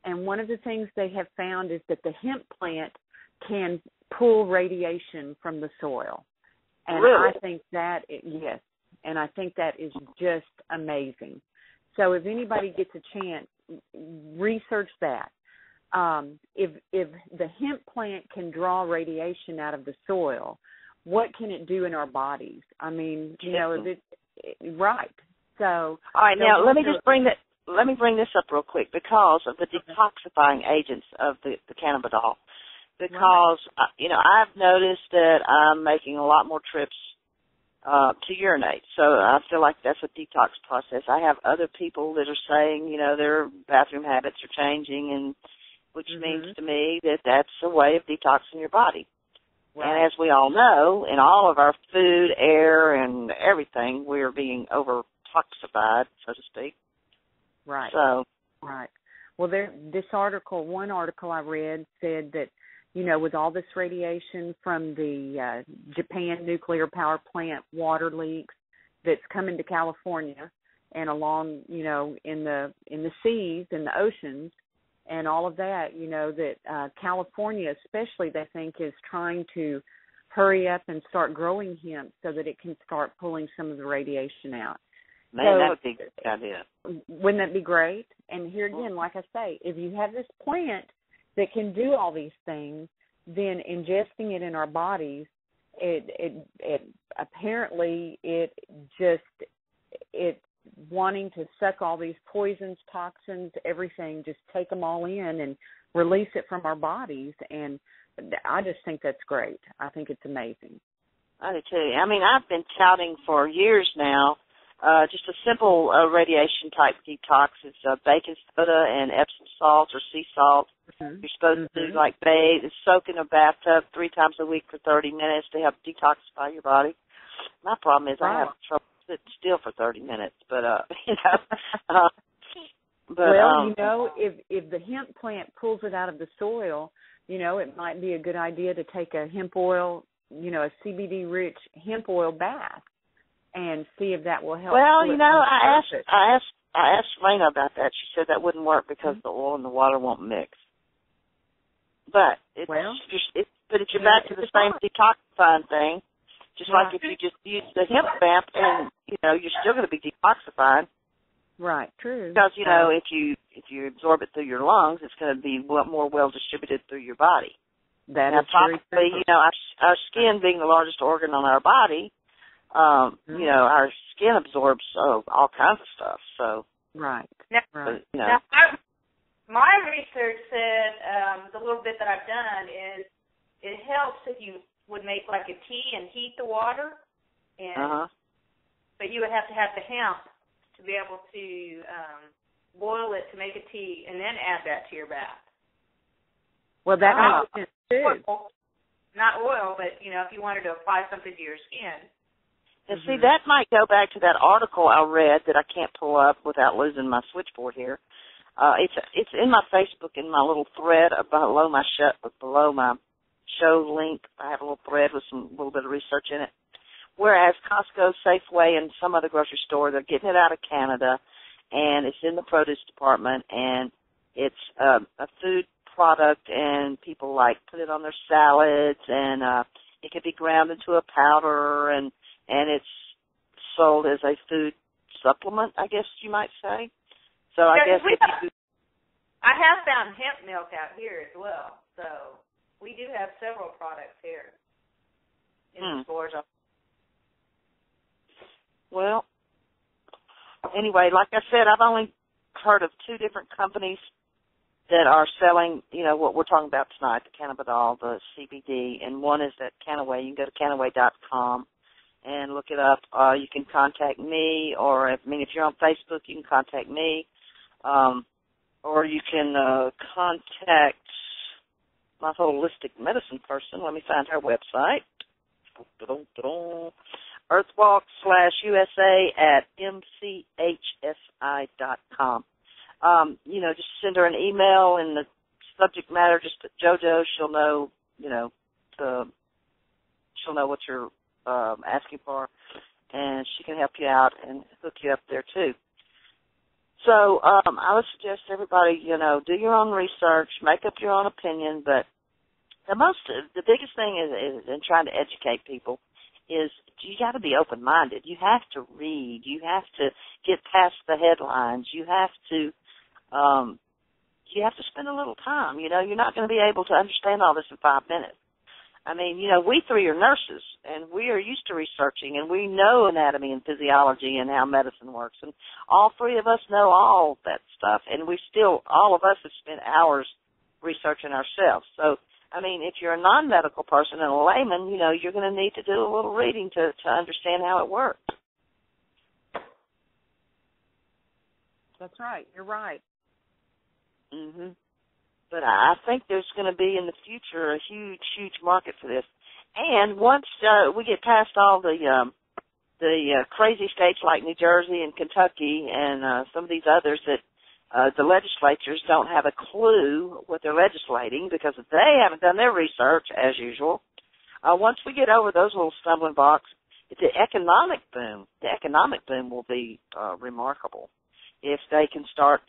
S4: And one of the things they have found is that the hemp plant can pull radiation from the soil. And
S1: really?
S4: I think that, yes, and I think that is just amazing. So if anybody gets a chance, research that. If the hemp plant can draw radiation out of the soil, what can it do in our bodies? I mean, you know, right. So,
S1: all right, now let me bring this up real quick because of the detoxifying agents of the cannabidiol. Because you know, I've noticed that I'm making a lot more trips to urinate, so I feel like that's a detox process. I have other people that are saying, you know, their bathroom habits are changing, and which means to me that that's a way of detoxing your body. Right. And as we all know, in all of our food, air, and everything, we are being over-toxified, so to speak.
S4: Right.
S1: So.
S4: Right. Well, one article I read said that, you know, with all this radiation from the Japan nuclear power plant water leaks that's coming to California and along, you know, in the seas, in the oceans, and all of that, you know, that California especially, they think, is trying to hurry up and start growing hemp so that it can start pulling some of the radiation out.
S1: Man, that would be a good idea.
S4: Wouldn't that be great? And here again, like I say, if you have this plant that can do all these things, then ingesting it in our bodies, it apparently wanting to suck all these poisons, toxins, everything, just take them all in and release it from our bodies. And I just think that's great. I think it's amazing.
S1: I do too. I mean, I've been touting for years now just a simple radiation type detox. It's baking soda and Epsom salt or sea salt. You're supposed to like bathe, soak in a bathtub 3 times a week for 30 minutes to help detoxify your body. My problem is I have trouble sitting still for 30 minutes, but you know.
S4: Well, you know, if the hemp plant pulls it out of the soil, you know, it might be a good idea to take a hemp oil, you know, a CBD-rich hemp oil bath, and see if that will help.
S1: Well, you know, I asked Raina about that. She said that wouldn't work because the oil and the water won't mix. But if you're back to the same detoxifying thing, just like if you just use the hemp vamp, and you know, you're still going to be detoxifying.
S4: Right. True.
S1: Because you know, if you absorb it through your lungs, it's going to be more well distributed through your body.
S4: That is very true.
S1: You know, our skin being the largest organ on our body, you know, our skin absorbs all kinds of stuff. So
S3: Now,
S1: you know.
S3: now my research said the little bit that I've done is it helps if you would make like a tea and heat the water, and but you would have to have the hemp to be able to boil it to make a tea and then add that to your bath.
S4: Well, that makes sense too.
S3: Not oil, but you know, if you wanted to apply something to your skin.
S1: And see, that might go back to that article I read that I can't pull up without losing my switchboard here. It's in my Facebook in my little thread below my show link. I have a little thread with a little bit of research in it. Whereas Costco, Safeway, and some other grocery store, they're getting it out of Canada, and it's in the produce department, and it's a food product, and people like put it on their salads, and it can be ground into a powder, and it's sold as a food supplement, I guess you might say. So I guess
S3: I have found hemp milk out here as well, so we do have several products here in the stores.
S1: Well, anyway, like I said, I've only heard of 2 different companies that are selling, you know, what we're talking about tonight, the cannabidiol, the CBD, and one is at Kannaway. You can go to Kannaway.com and look it up. You can contact me, or if you're on Facebook, you can contact me. or you can contact my holistic medicine person. Let me find her website. earthwalk/USA@mchsi.com. Just send her an email in the subject matter. Just put JoJo. She'll know, she'll know what you're asking for, and she can help you out and hook you up there too. So I would suggest everybody, do your own research, make up your own opinion, but the biggest thing is in trying to educate people is you got to be open-minded. You have to read. You have to get past the headlines. You have to spend a little time. You're not going to be able to understand all this in 5 minutes. I mean, we three are nurses, and we are used to researching, and we know anatomy and physiology and how medicine works, and all three of us know all that stuff, and all of us have spent hours researching ourselves. So, I mean, if you're a non-medical person and a layman, you're going to need to do a little reading to understand how it works.
S4: That's right. You're right.
S1: Mhm. But I think there's going to be in the future a huge, huge market for this. And once we get past all the crazy states like New Jersey and Kentucky and some of these others that the legislatures don't have a clue what they're legislating because they haven't done their research as usual. Once we get over those little stumbling blocks, the economic boom will be remarkable if they can start,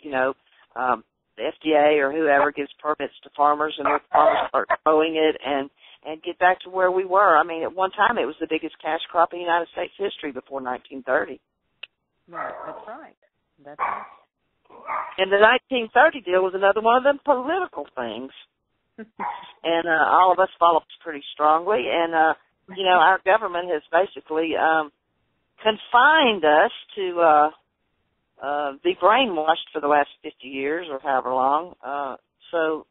S1: the FDA or whoever gives permits to farmers and the farmers start growing it and get back to where we were. I mean, at one time it was the biggest cash crop in United States history before 1930.
S4: Right, that's right. That's right.
S1: And the 1930 deal was another one of them political things. And all of us followed pretty strongly. And, our government has basically confined us to be brainwashed for the last 50 years or however long. So,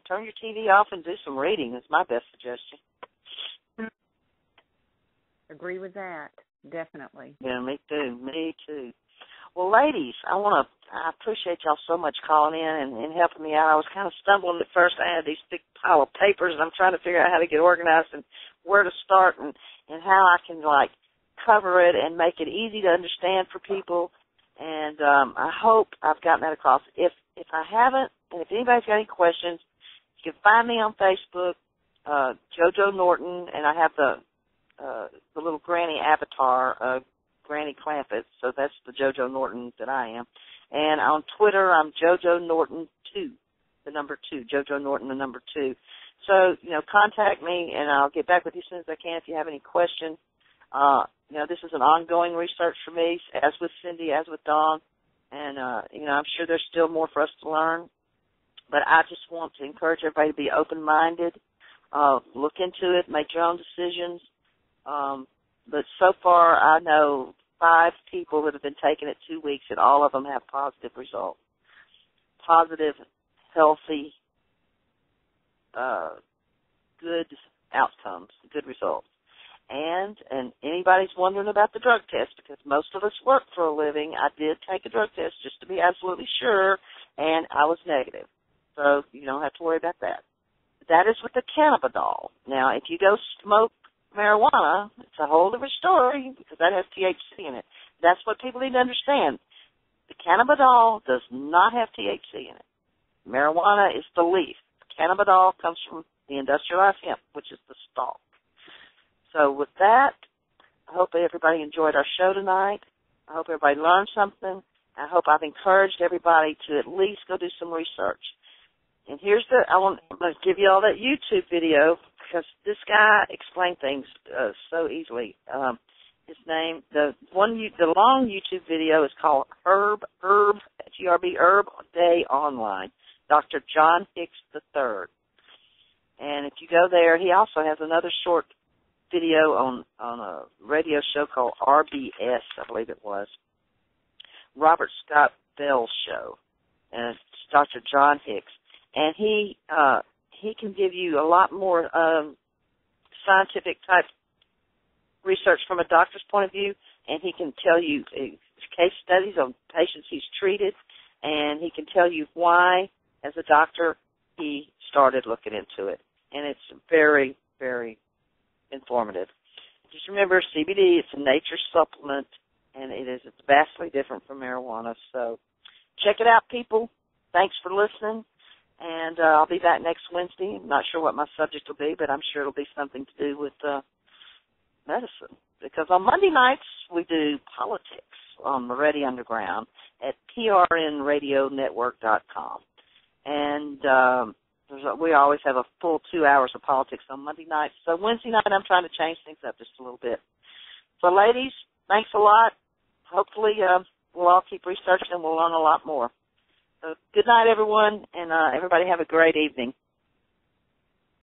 S1: turn your TV off and do some reading is my best suggestion.
S4: Agree with that, definitely.
S1: Yeah, me too. Well, ladies, I appreciate y'all so much calling in and helping me out. I was kind of stumbling at first. I had these big pile of papers, and I'm trying to figure out how to get organized and where to start and how I can, cover it and make it easy to understand for people. And I hope I've gotten that across. If I haven't, and if anybody's got any questions, you can find me on Facebook, JoJo Norton, and I have the little granny avatar, Granny Clampett, so that's the JoJo Norton that I am. And on Twitter, I'm JoJo Norton 2, the number 2, JoJo Norton, the number 2. So, contact me, and I'll get back with you as soon as I can if you have any questions. This is an ongoing research for me, as with Cindy, as with Dawn, and, I'm sure there's still more for us to learn. But I just want to encourage everybody to be open-minded, look into it, make your own decisions. But so far, I know 5 people that have been taking it 2 weeks, and all of them have positive results. Positive, healthy, good outcomes, good results. And anybody's wondering about the drug test, because most of us work for a living, I did take a drug test just to be absolutely sure, and I was negative. So you don't have to worry about that. That is with the cannabidiol. Now, if you go smoke marijuana, it's a whole different story because that has THC in it. That's what people need to understand. The cannabidiol does not have THC in it. Marijuana is the leaf. Cannabidiol comes from the industrialized hemp, which is the stalk. So with that, I hope everybody enjoyed our show tonight. I hope everybody learned something. I hope I've encouraged everybody to at least go do some research. And I'm going to give you all that YouTube video because this guy explained things so easily. His name, the long YouTube video is called Herb Day Online, Dr. John Hicks III. And if you go there, he also has another short video on a radio show called RBS, I believe it was, Robert Scott Bell's show, and it's Dr. John Hicks. And he can give you a lot more scientific type research from a doctor's point of view, and he can tell you case studies on patients he's treated and he can tell you why, as a doctor, he started looking into it. And it's very, very informative. Just remember, CBD, it's a nature supplement, and it's vastly different from marijuana. So check it out, people. Thanks for listening. And I'll be back next Wednesday. I'm not sure what my subject will be, but I'm sure it'll be something to do with medicine. Because on Monday nights, we do politics on Moretti Underground at prnradionetwork.com. And we always have a full 2 hours of politics on Monday nights. So Wednesday night, I'm trying to change things up just a little bit. So, ladies, thanks a lot. Hopefully we'll all keep researching and we'll learn a lot more. So good night, everyone, and everybody have a great evening.